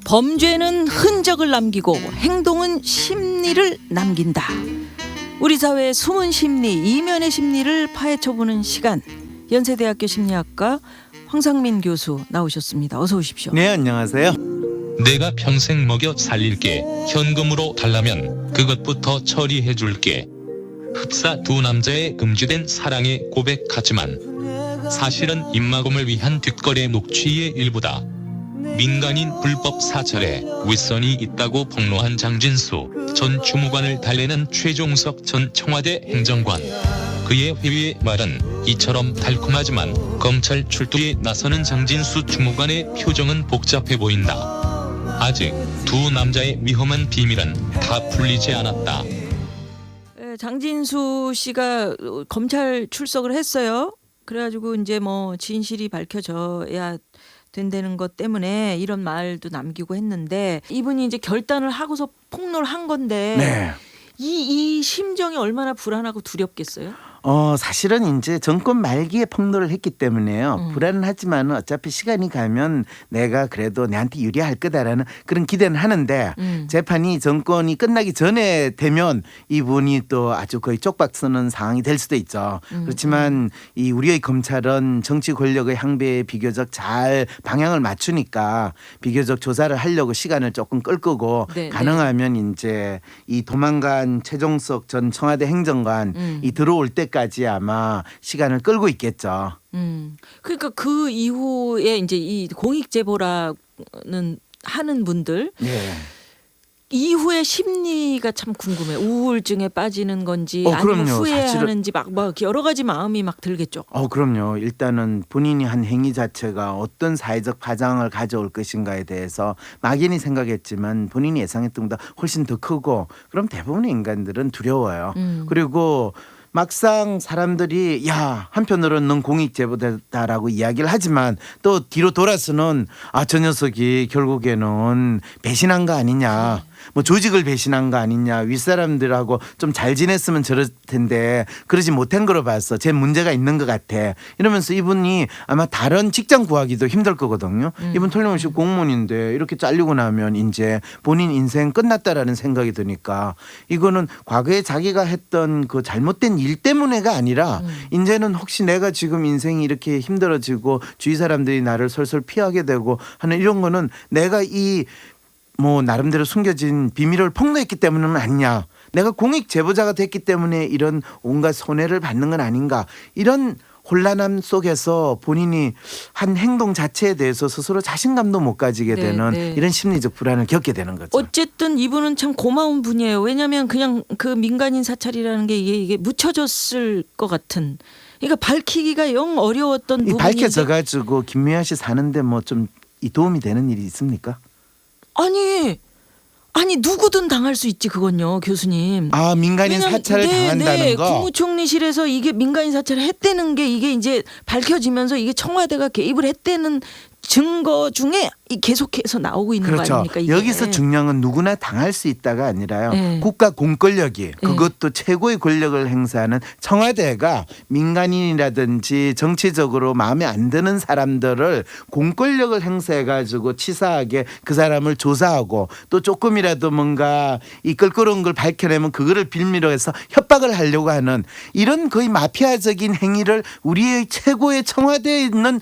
범죄는 흔적을 남기고 행동은 심리를 남긴다. 우리 사회의 숨은 심리, 이면의 심리를 파헤쳐보는 시간. 연세대학교 심리학과 황상민 교수 나오셨습니다. 어서 오십시오. 네, 안녕하세요. 내가 평생 먹여 살릴게. 현금으로 달라면 그것부터 처리해줄게. 흡사 두 남자의 금지된 사랑에 고백하지만 사실은 입마금을 위한 뒷거래 녹취의 일부다. 민간인 불법 사찰에 윗선이 있다고 폭로한 장진수 전 주무관을 달래는 최종석 전 청와대 행정관. 그의 회유의 말은 이처럼 달콤하지만 검찰 출두에 나서는 장진수 주무관의 표정은 복잡해 보인다. 아직 두 남자의 위험한 비밀은 다 풀리지 않았다. 장진수 씨가 검찰 출석을 했어요. 그래가지고 이제 뭐 진실이 밝혀져야 된다는 것 때문에 이런 말도 남기고 했는데, 이분이 이제 결단을 하고서 폭로를 한 건데 네. 이 심정이 얼마나 불안하고 두렵겠어요? 사실은 이제 정권 말기에 폭로를 했기 때문에요. 불안하지만 어차피 시간이 가면 내가 그래도 내한테 유리할 거다라는 그런 기대는 하는데 재판이 정권이 끝나기 전에 되면 이분이 또 아주 거의 쪽박 서는 상황이 될 수도 있죠. 그렇지만 이 우리의 검찰은 정치 권력의 향배에 비교적 잘 방향을 맞추니까 비교적 조사를 하려고 시간을 조금 끌 거고, 네, 가능하면 이제 이 도망간 최종석 전 청와대 행정관 이 들어올 때까지 아마 시간을 끌고 있겠죠. 그러니까 그 이후에 이제 이 공익 제보라는 하는 분들 이후의 심리가 참 궁금해. 우울증에 빠지는 건지 아니면 그럼요. 후회하는지 막 여러 가지 마음이 막 들겠죠. 그럼요. 일단은 본인이 한 행위 자체가 어떤 사회적 파장을 가져올 것인가에 대해서 막연히 생각했지만 본인이 예상했던 것보다 훨씬 더 크고, 그럼 대부분의 인간들은 두려워요. 그리고 막상 사람들이 야, 한편으로는 넌 공익 제보자다라고 이야기를 하지만 또 뒤로 돌아서는 저 녀석이 결국에는 배신한 거 아니냐, 뭐 조직을 배신한 거 아니냐, 윗사람들하고 좀 잘 지냈으면 저럴 텐데 그러지 못한 거로 봐서 제 문제가 있는 것 같아, 이러면서 이분이 아마 다른 직장 구하기도 힘들 거거든요. 이분 틀림없이 공무원인데 이렇게 잘리고 나면 이제 본인 인생 끝났다라는 생각이 드니까, 이거는 과거에 자기가 했던 그 잘못된 일 때문에가 아니라 이제는 혹시 내가 지금 인생이 이렇게 힘들어지고 주위 사람들이 나를 솔솔 피하게 되고 하는 이런 거는 내가 이 뭐 나름대로 숨겨진 비밀을 폭로했기 때문은 아니냐, 내가 공익 제보자가 됐기 때문에 이런 온갖 손해를 받는 건 아닌가, 이런 혼란함 속에서 본인이 한 행동 자체에 대해서 스스로 자신감도 못 가지게 되는 이런 심리적 불안을 겪게 되는 거죠. 어쨌든 이분은 참 고마운 분이에요. 왜냐하면 그냥 그 민간인 사찰이라는 게 이게 묻혀졌을 것 같은, 그러니까 밝히기가 영 어려웠던 부분인데 밝혀져가지고 김미아 씨 사는데 뭐 좀 도움이 되는 일이 있습니까? 아니 누구든 당할 수 있지 그건요, 교수님. 민간인 사찰을 당한다는 거. 국무총리실에서 이게 민간인 사찰을 했다는 게 이게 이제 밝혀지면서 이게 청와대가 개입을 했다는 증거 중에 계속해서 나오고 있는 거 아닙니까? 이게. 여기서 중요한 건 누구나 당할 수 있다가 아니라요. 국가 공권력이 그것도 최고의 권력을 행사하는 청와대가 민간인이라든지 정치적으로 마음에 안 드는 사람들을 공권력을 행사해가지고 치사하게 그 사람을 조사하고 또 조금이라도 뭔가 이 껄끄러운 걸 밝혀내면 그거를 빌미로 해서 협박을 하려고 하는 이런 거의 마피아적인 행위를 우리의 최고의 청와대에 있는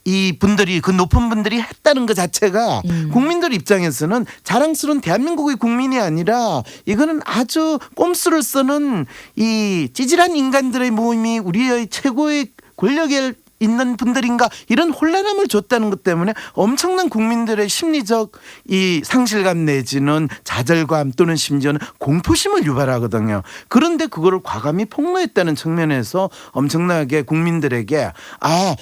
이 분들이, 그 높은 분들이 했다는 것 자체가 국민들 입장에서는 자랑스러운 대한민국의 국민이 아니라 이거는 아주 꼼수를 쓰는 이 찌질한 인간들의 모임이 우리의 최고의 권력에 있는 분들인가, 이런 혼란함을 줬다는 것 때문에 엄청난 국민들의 심리적 이 상실감 내지는 좌절감 또는 심지어는 공포심을 유발하거든요. 그런데 그거를 과감히 폭로했다는 측면에서 엄청나게 국민들에게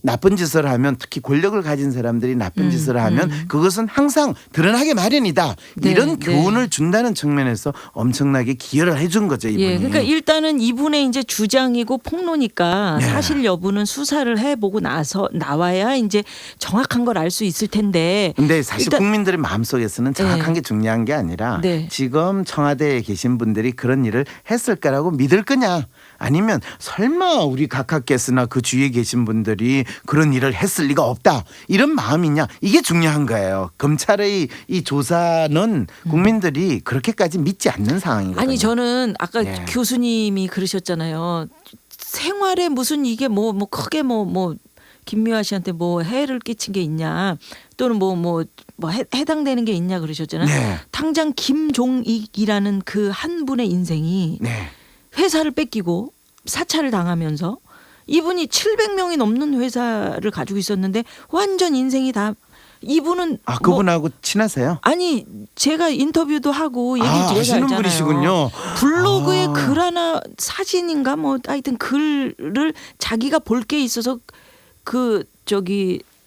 나쁜 짓을 하면, 특히 권력을 가진 사람들이 나쁜 짓을 하면 그것은 항상 드러나게 마련이다, 이런 교훈을 준다는 측면에서 엄청나게 기여를 해준 거죠, 이분이. 그러니까 일단은 이분의 이제 주장이고 폭로니까 사실 여부는 수사를 해보고 보고 나와야 이제 정확한 걸 알 수 있을 텐데. 근데 사실 일단- 국민들의 마음속에서는 정확한 네. 게 중요한 게 아니라 네. 지금 청와대에 계신 분들이 그런 일을 했을 거라고 믿을 거냐, 아니면 설마 우리 각하께서나 그 주위에 계신 분들이 그런 일을 했을 리가 없다, 이런 마음이냐, 이게 중요한 거예요. 검찰의 이 조사는 국민들이 그렇게까지 믿지 않는 상황이거든요. 아니 저는 아까 네. 교수님이 그러셨잖아요. 생활에 무슨 이게 뭐 크게 뭐 김미화 씨한테 뭐 해를 끼친 게 있냐, 또는 뭐 해당되는 게 있냐 그러셨잖아요. 네. 당장 김종익이라는 그 한 분의 인생이 네. 회사를 뺏기고 사찰을 당하면서 이분이 700명이 넘는 회사를 가지고 있었는데 완전 인생이 다 이분은 아, 그분하고 친하세요? 아니 제가 인터뷰도 하고 얘기 아, 드려서 아시는 알잖아요. 분이시군요. 블로그에 아. 글 하나 사진인가 뭐 하여튼 글을 자기가 볼 게 있어서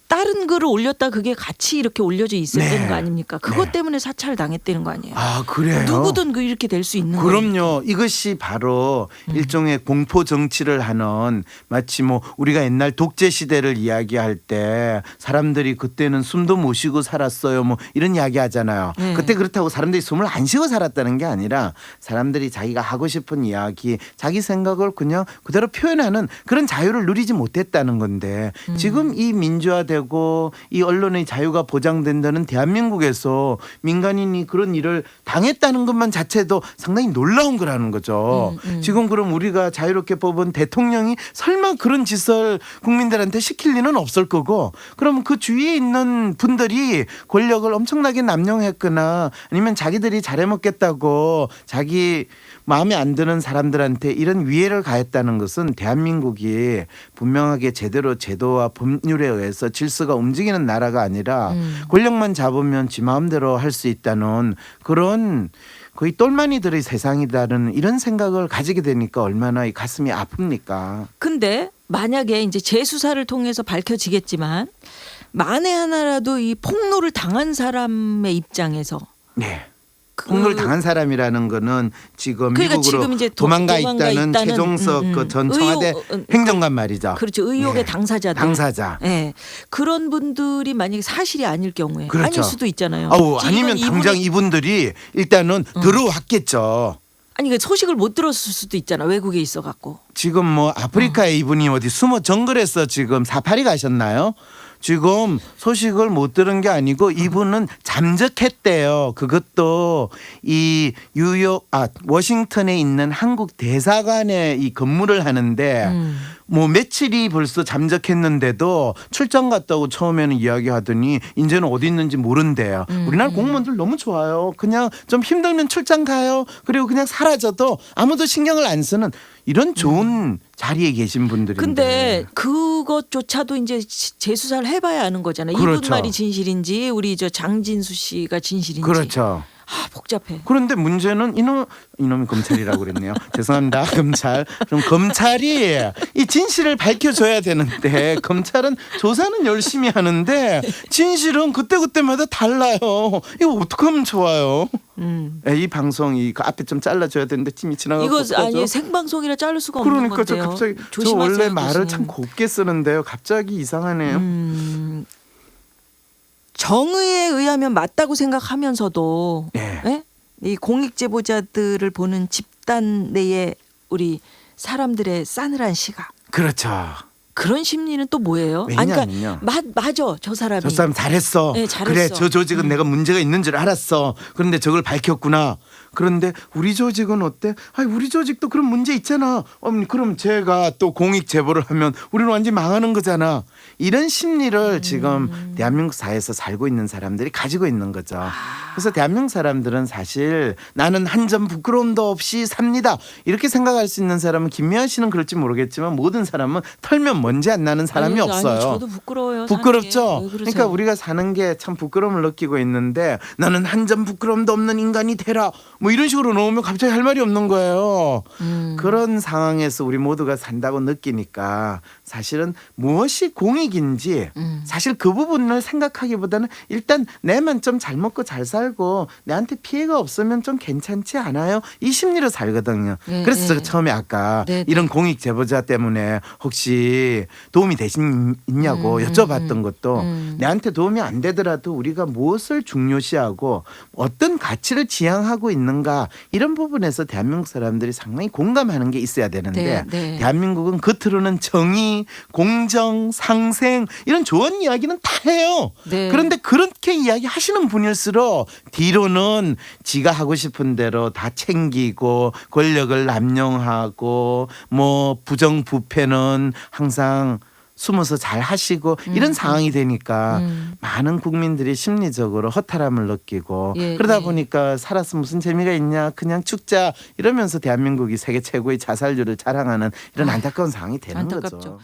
다른 글을 올렸다 그게 같이 이렇게 올려져 있어야 네. 되는 거 아닙니까? 그것 네. 때문에 사찰을 당했다는 거 아니에요. 아, 그래요? 누구든 이렇게 될 수 있는 거예요. 그럼요. 이것이 바로 일종의 공포 정치를 하는, 마치 뭐 우리가 옛날 독재 시대를 이야기할 때 사람들이 그때는 숨도 못 쉬고 살았어요, 뭐 이런 이야기 하잖아요. 네. 그때 그렇다고 사람들이 숨을 안 쉬고 살았다는 게 아니라 사람들이 자기가 하고 싶은 이야기, 자기 생각을 그냥 그대로 표현하는 그런 자유를 누리지 못했다는 건데, 지금 이 민주화되고 이 언론의 자유가 보장된다는 대한민국에서 민간인이 그런 일을 당했다는 것만 자체도 상당히 놀라운 거라는 거죠. 지금 그럼 우리가 자유롭게 뽑은 대통령이 설마 그런 짓을 국민들한테 시킬 리는 없을 거고, 그럼 그 주위에 있는 분들이 권력을 엄청나게 남용했거나 아니면 자기들이 잘해먹겠다고 자기 마음에 안 드는 사람들한테 이런 위해를 가했다는 것은 대한민국이 분명하게 제대로 제도와 법률에 의해서 질서가 움직이는 나라가 아니라 권력만 잡으면 지 마음대로 할 수 있다는 그런 거의 똘마니들의 세상이다는 이런 생각을 가지게 되니까 얼마나 이 가슴이 아픕니까? 근데 만약에 이제 재수사를 통해서 밝혀지겠지만 만에 하나라도 이 폭로를 당한 사람의 입장에서 네. 폭로를 당한 사람이라는 거는 지금 그러니까 미국으로 지금 이제 도망가 도망가 있다는 있다는, 최종석 그 전 청와대 행정관 말이죠. 그렇죠. 의혹의 네. 당사자들. 당사자. 예. 그런 분들이 만약에 사실이 아닐 경우에 그렇죠. 아닐 수도 있잖아요. 아우, 지금 아니면 당장 이분들이 일단은 들어왔겠죠. 아니 그 소식을 못 들었을 수도 있잖아. 외국에 있어 갖고. 지금 뭐 아프리카에 이분이 어디 숨어 정글에서 지금 사파리 가셨나요? 지금 소식을 못 들은 게 아니고 이분은 잠적했대요. 그것도 이 워싱턴에 있는 한국 대사관에 이 근무를 하는데 뭐 며칠이 벌써 잠적했는데도 출장 갔다고 처음에는 이야기하더니 이제는 어디 있는지 모른대요. 우리나라 공무원들 너무 좋아요. 그냥 좀 힘들면 출장 가요. 그리고 그냥 사라져도 아무도 신경을 안 쓰는 이런 좋은 자리에 계신 분들인데. 근데 그것조차도 이제 재수사를 해봐야 아는 거잖아요. 그렇죠. 이분 말이 진실인지 우리 저 장진수 씨가 진실인지. 그렇죠. 아 복잡해. 그런데 문제는 이놈이 검찰이라고 그랬네요. 죄송합니다. 검찰. 그럼 검찰이 이 진실을 밝혀줘야 되는데 검찰은 조사는 열심히 하는데 진실은 그때그때마다 달라요. 이거 어떻게 하면 좋아요? 이 방송이 그 앞에 좀 잘라줘야 되는데 팀이 지나가고 이거 꺼져. 아니 생방송이라 자를 수가 없는 그러니까 저 건데요. 갑자기 저 조심하세요, 원래 말을 교수님. 참 곱게 쓰는데요. 갑자기 이상하네요. 정의에 의하면 맞다고 생각하면서도 네. 예? 이 공익 제보자들을 보는 집단 내의 우리 사람들의 싸늘한 시각 그렇죠. 그런 심리는 또 뭐예요? 왜냐면요. 맞아 저 사람이. 저 사람 잘했어. 네, 잘했어. 그래 저 조직은 내가 문제가 있는 줄 알았어. 그런데 저걸 밝혔구나. 그런데 우리 조직은 어때? 아니 우리 조직도 그런 문제 있잖아. 그럼 제가 또 공익 제보를 하면 우리는 완전히 망하는 거잖아. 이런 심리를 지금 대한민국 사회에서 살고 있는 사람들이 가지고 있는 거죠. 그래서 대한민국 사람들은 사실 나는 한 점 부끄러움도 없이 삽니다. 이렇게 생각할 수 있는 사람은 김미아 씨는 그럴지 모르겠지만 모든 사람은 털면 먼지 안 나는 사람이 없어요. 아니, 저도 부끄러워요. 부끄럽죠. 사는 게. 왜 그러세요? 그러니까 우리가 사는 게 참 부끄러움을 느끼고 있는데 나는 한 점 부끄러움도 없는 인간이 되라. 뭐 이런 식으로 놓으면 갑자기 할 말이 없는 거예요. 그런 상황에서 우리 모두가 산다고 느끼니까 사실은 무엇이 공익인지 음. 사실 그 부분을 생각하기보다는 일단 내만 좀 잘 먹고 잘 살고 내한테 피해가 없으면 좀 괜찮지 않아요? 이 심리로 살거든요. 네, 그래서 네. 제가 처음에 아까 네, 네. 이런 공익 제보자 때문에 혹시 도움이 되시냐고 여쭤봤던 것도 내한테 도움이 안 되더라도 우리가 무엇을 중요시하고 어떤 가치를 지향하고 있는가 이런 부분에서 대한민국 사람들이 상당히 공감하는 게 있어야 되는데 네, 네. 대한민국은 겉으로는 정의, 공정, 상생 이런 좋은 이야기는 다 해요. 네. 그런데 그렇게 이야기하시는 분일수록 뒤로는 지가 하고 싶은 대로 다 챙기고 권력을 남용하고 뭐 부정부패는 항상 숨어서 잘 하시고 이런 상황이 되니까 많은 국민들이 심리적으로 허탈함을 느끼고 예, 그러다 예. 보니까 살아서 무슨 재미가 있냐 그냥 죽자 이러면서 대한민국이 세계 최고의 자살률을 자랑하는 이런 안타까운 상황이 되는 안타깝죠. 거죠.